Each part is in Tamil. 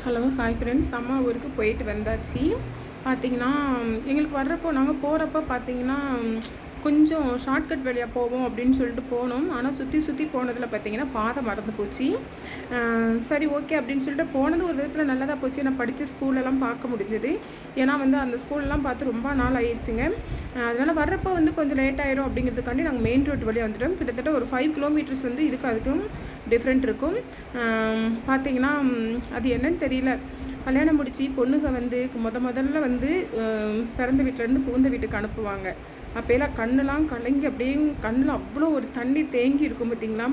ஹலோ ஹாய் ஃப்ரெண்ட்ஸ், அம்மா ஊருக்கு போயிட்டு வந்தாச்சு. பார்த்திங்கன்னா எங்களுக்கு வர்றப்போ நாங்கள் போகிறப்போ பார்த்திங்கன்னா கொஞ்சம் ஷார்ட்கட் வழியாக போவோம் அப்படின்னு சொல்லிட்டு போனோம். ஆனால் சுற்றி சுற்றி போனதில் பார்த்திங்கன்னா பாதை மறந்து போச்சு. சரி ஓகே அப்படின்னு சொல்லிட்டு போனது ஒரு விதத்தில் நல்லதாக போச்சு. நான் படித்த ஸ்கூலெல்லாம் பார்க்க முடிஞ்சது. ஏன்னா அந்த ஸ்கூலெலாம் பார்த்து ரொம்ப நாள் ஆயிடுச்சுங்க. அதனால் வர்றப்போ கொஞ்சம் லேட் ஆயிரும் அப்படிங்கிறதுக்காண்டி நாங்கள் மெயின் ரோட் வழியாக வந்துட்டோம். கிட்டத்தட்ட ஒரு 5 கிலோமீட்டர்ஸ் இதுக்கு அதுக்கும் டிஃப்ரெண்ட் இருக்கும். பார்த்திங்கன்னா அது என்னன்னு தெரியல. கல்யாணம் முடித்து பொண்ணுங்க முதல்ல பிறந்த வீட்டிலேருந்து புகுந்த வீட்டுக்கு அனுப்புவாங்க. அப்போலாம் கண்ணெலாம் கலங்கி அப்படியே கண்ணில் அவ்வளோ ஒரு தண்ணி தேங்கி இருக்கும் பார்த்திங்களா.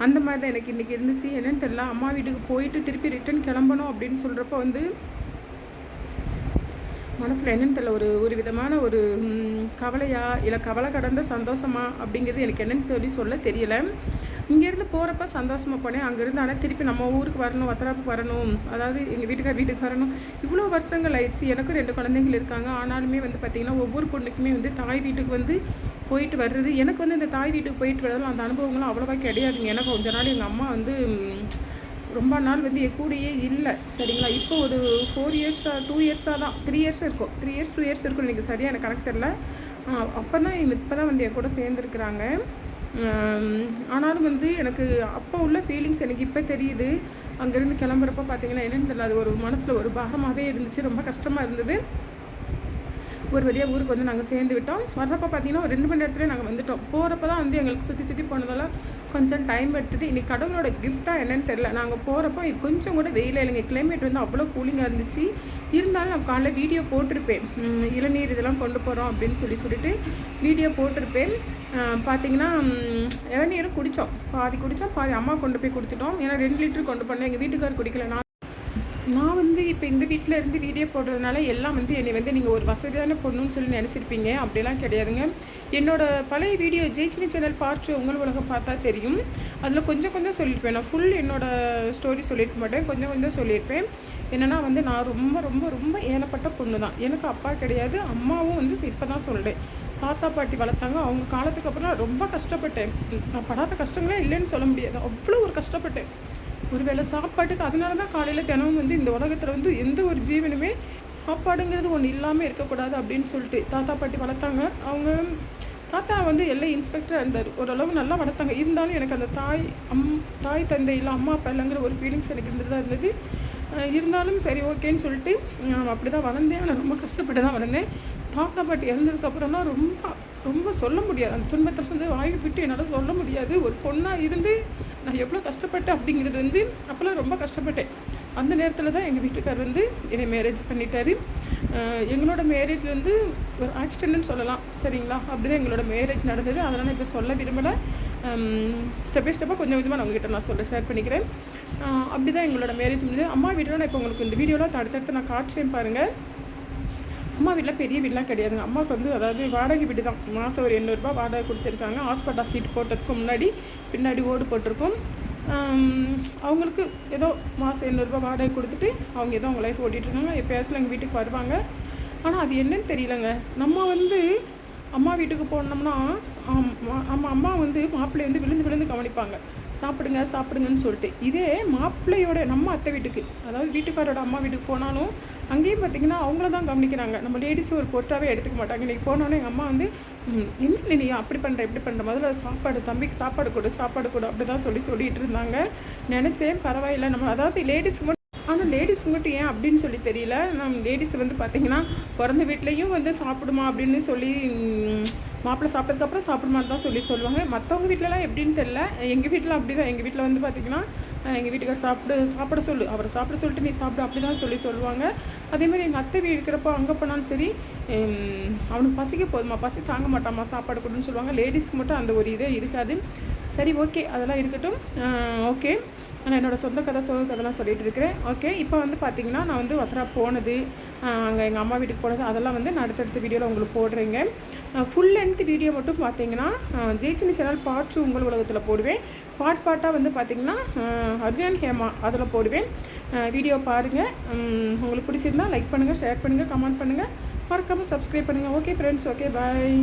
அந்த மாதிரி தான் எனக்கு இன்றைக்கி இருந்துச்சு. என்னென்னு தெரியல. அம்மா வீட்டுக்கு போயிட்டு திருப்பி ரிட்டன் கிளம்பணும் அப்படின்னு சொல்கிறப்போ மனசில் என்னென்னு தெரியல, ஒரு விதமான ஒரு கவலையா இல்லை கவலை கடந்த சந்தோஷமா அப்படிங்கிறது எனக்கு என்னென்னு சொல்ல தெரியலை. இங்கேருந்து போகிறப்ப சந்தோஷமாக போனேன். அங்கேருந்து ஆனால் திருப்பி நம்ம ஊருக்கு வரணும், வத்தராப்புக்கு வரணும், அதாவது எங்கள் வீட்டுக்கு வரணும். இவ்வளோ வருஷங்கள் ஆயிடுச்சு. எனக்கும் 2 குழந்தைகள் இருக்காங்க. ஆனாலுமே பார்த்திங்கன்னா ஒவ்வொரு பொண்ணுக்குமே தாய் வீட்டுக்கு போயிட்டு வர்றது, எனக்கு இந்த தாய் வீட்டுக்கு போயிட்டு வர்றதுலாம் அந்த அனுபவங்களும் அவ்வளோவா கிடையாதுங்க. எனக்கு கொஞ்ச நாள் எங்கள் அம்மா ரொம்ப நாள் என் கூடயே இல்லை, சரிங்களா. இப்போ ஒரு 4 இயர்ஸாக 2 இயர்ஸாக தான் 3 இயர்ஸ் இருக்கும் 3 இயர்ஸ் 2 இயர்ஸ் இருக்கும். எனக்கு சரியாக எனக்கு கணக்கு தெரில. அப்போ தான் இப்போ தான் என் கூட சேர்ந்துருக்குறாங்க. ஆனாலும் எனக்கு அப்போ உள்ள ஃபீலிங்ஸ் எனக்கு இப்போ தெரியுது. அங்கேருந்து கிளம்புறப்போ பார்த்திங்கன்னா என்னென்னு தெரியல, அது ஒரு மனசில் ஒரு பாரமாகவே இருந்துச்சு. ரொம்ப கஷ்டமாக இருந்தது. ஒரு வழியாக ஊருக்கு நாங்கள் சேர்ந்து விட்டோம். வர்றப்போ பார்த்திங்கன்னா ஒரு 2 மணி நேரத்துலேயே நாங்கள் வந்துவிட்டோம். போகிறப்ப தான் எங்களுக்கு சுற்றி சுற்றி போனதால் கொஞ்சம் டைம் எடுத்தது. இன்றைக்கி கடவுளோட கிஃப்டாக என்னென்னு தெரில. நாங்கள் போகிறப்போ கொஞ்சம் கூட வெயில் இல்லைங்க. கிளைமேட் அவ்வளோ கூலிங்காக இருந்துச்சு. இருந்தாலும் நான் காலைல வீடியோ போட்டிருப்பேன். இளநீர் இதெல்லாம் கொண்டு போகிறோம் அப்படின்னு சொல்லிட்டு வீடியோ போட்டிருப்பேன். பார்த்திங்கன்னா இளநீரும் குடித்தோம். பாதி குடித்தோம், பாதி அம்மா கொண்டு போய் கொடுத்துட்டோம். ஏன்னா 2 லிட்டர் கொண்டு போனேன். எங்கள் வீட்டுக்கார் குடிக்கல. நான் இப்போ இந்த வீட்டில் இருந்து வீடியோ போடுறதுனால எல்லாம் என்னை நீங்கள் ஒரு வசதியான பொண்ணுன்னு சொல்லி நினச்சிருப்பீங்க. அப்படிலாம் கிடையாதுங்க. என்னோடய பழைய வீடியோ ஜெய்சினி சேனல் பார்த்து உங்கள் உலகம் பார்த்தா தெரியும். அதில் கொஞ்சம் கொஞ்சம் சொல்லியிருப்பேன். நான் ஃபுல் என்னோடய ஸ்டோரி சொல்லியிருக்க மாட்டேன், கொஞ்சம் கொஞ்சம் சொல்லியிருப்பேன். என்னென்னா நான் ரொம்ப ரொம்ப ரொம்ப ஏனப்பட்ட பொண்ணு தான். எனக்கு அப்பா கிடையாது, அம்மாவும் இப்போ தான் சொல்கிறேன். தாத்தா பாட்டி வளர்த்தாங்க. அவங்க காலத்துக்கு அப்புறம் ரொம்ப கஷ்டப்பட்டேன். நான் படாத கஷ்டங்களே இல்லைன்னு சொல்ல முடியாது. அவ்வளோ ஒரு கஷ்டப்பட்டேன். ஒரு வேளை சாப்பாட்டுக்கு. அதனால தான் காலையில் தினமும் இந்த உலகத்தில் எந்த ஒரு ஜீவனுமே சாப்பாடுங்கிறது ஒன்று இல்லாமல் இருக்கக்கூடாது அப்படின்னு சொல்லிட்டு தாத்தா பாட்டி வளர்த்தாங்க. அவங்க தாத்தா எல்லாம் இன்ஸ்பெக்டராக இருந்தார். ஓரளவு நல்லா வளர்த்தாங்க. இருந்தாலும் எனக்கு அந்த தாய் தந்தை இல்லை அம்மா அப்பா இல்லைங்கிற ஒரு ஃபீலிங்ஸ் எனக்கு இருந்துட்டு தான் இருந்தது. இருந்தாலும் சரி ஓகேன்னு சொல்லிட்டு அப்படி தான் வளர்ந்தேன். ஆனால் ரொம்ப கஷ்டப்பட்டு தான் வளர்ந்தேன். தாத்தா பாட்டி இறந்ததுக்கப்புறம்லாம் ரொம்ப ரொம்ப சொல்ல முடியாது. அந்த துன்பத்தில் வாய் விட்டு என்னால் சொல்ல முடியாது. ஒரு பொண்ணாக இருந்து நான் எவ்வளோ கஷ்டப்பட்டேன் அப்படிங்கிறது அப்போல்லாம் ரொம்ப கஷ்டப்பட்டேன். அந்த நேரத்தில் தான் எங்கள் வீட்டுக்கார் என்னை மேரேஜ் பண்ணிட்டார். எங்களோட மேரேஜ் ஒரு ஆக்சிடென்ட்னு சொல்லலாம், சரிங்களா. அப்படி தான் எங்களோட மேரேஜ் நடந்தது. அதனால் நான் இப்போ சொல்ல விரும்பலை. ஸ்டெப் பை ஸ்டெப்பாக கொஞ்சம் கொஞ்சமாக நான் உங்ககிட்ட நான் ஷேர் பண்ணிக்கிறேன். அப்படி தான் எங்களோட மேரேஜ் முடிஞ்சது. அம்மா வீட்டில் நான் இப்போ உங்களுக்கு இந்த வீடியோலாம் அடுத்தடுத்து நான் காட்டுறேன் பாருங்கள். அம்மா வீட்டில் பெரிய வீடெலாம் கிடையாதுங்க. அம்மாவுக்கு அதாவது வாடகை வீடு தான். மாதம் ஒரு 800 ரூபா வாடகை கொடுத்துருக்காங்க. ஹாஸ்பிட்டல் சீட் போட்டதுக்கு பின்னாடி ஓடு போட்டிருக்கோம். அவங்களுக்கு ஏதோ மாதம் 800 ரூபா வாடகை கொடுத்துட்டு அவங்க ஏதோ அவங்க லைஃப் ஓட்டிகிட்ருக்காங்க. எப்போயாச்சும் எங்கள் வீட்டுக்கு வருவாங்க. ஆனால் அது என்னன்னு தெரியலங்க. நம்ம அம்மா வீட்டுக்கு போனோம்னா அம்மா மாப்பிள்ளை விழுந்து விழுந்து கவனிப்பாங்க. சாப்பிடுங்கன்னு சொல்லிட்டு. இதே மாப்பிள்ளையோட நம்ம அத்தை வீட்டுக்கு, அதாவது வீட்டுக்காரோட அம்மா வீட்டுக்கு போனாலும் அங்கேயும் பார்த்திங்கன்னா அவங்கள தான் கவனிக்கிறாங்க. நம்ம லேடிஸும் ஒரு பொருட்டாகவே எடுத்துக்க மாட்டாங்க. இன்றைக்கி போனோன்னே எங்கள் அம்மா என்ன நீ அப்படி பண்ணுற இப்படி பண்ணுற, முதல்ல தம்பிக்கு சாப்பாடு கொடு அப்படி தான் சொல்லிட்டு இருந்தாங்க. நினச்சேன் பரவாயில்ல. நம்ம அதாவது லேடிஸ் மட்டும், ஆனால் லேடிஸ் மட்டும் ஏன் அப்படின்னு சொல்லி தெரியல. நம்ம லேடிஸ் பார்த்திங்கன்னா பிறந்த வீட்லேயும் சாப்பிடுமா அப்படின்னு சொல்லி மாப்பிள்ளை சாப்பிட்டதுக்கப்புறம் சாப்பிடுமான்னு தான் சொல்லுவாங்க. மற்றவங்க வீட்டிலலாம் எப்படின்னு தெரில. எங்கள் வீட்டில் அப்படி தான். எங்கள் வீட்டில் பார்த்திங்கன்னா எங்கள் வீட்டுக்கார் சாப்பிட சொல்லு, அவரை சாப்பிட சொல்லிட்டு நீ சாப்பிடு அப்படி தான் சொல்லுவாங்க. அதேமாதிரி எங்கள் அத்தை வீடு இருக்கிறப்போ அங்கே போனாலும் சரி, அவனுக்கு பசிக்க போதுமா, பசி தாங்க மாட்டாமா, சாப்பாடு கொடுன்னு சொல்லுவாங்க. லேடிஸ்க்கு மட்டும் அந்த ஒரு இதே இருக்காது. சரி ஓகே, அதெல்லாம் இருக்கட்டும். ஓகே, நான் என்னோடய சொந்த சோக கதைலாம் சொல்லிகிட்டு இருக்கிறேன். ஓகே, இப்போ பார்த்திங்கன்னா நான் வத்ரா போனது, அங்கே எங்கள் அம்மா வீட்டுக்கு போனது, அதெல்லாம் நான் அடுத்தடுத்த வீடியோவில் உங்களுக்கு போடுறேங்க. ஃபுல் லென்த் வீடியோ மட்டும் பார்த்திங்கன்னா ஜெய்சினி சேனல் பார்ட் 2 உங்கள் உலகத்தில் போடுவேன். பார்ட்டாக பார்த்திங்கன்னா அர்ஜுன் ஹேமா அதில் போடுவேன். வீடியோ பாருங்கள். உங்களுக்கு பிடிச்சிருந்தா லைக் பண்ணுங்கள், ஷேர் பண்ணுங்கள், கமெண்ட் பண்ணுங்கள், மறக்காமல் சப்ஸ்கிரைப் பண்ணுங்கள். Okay friends, okay bye.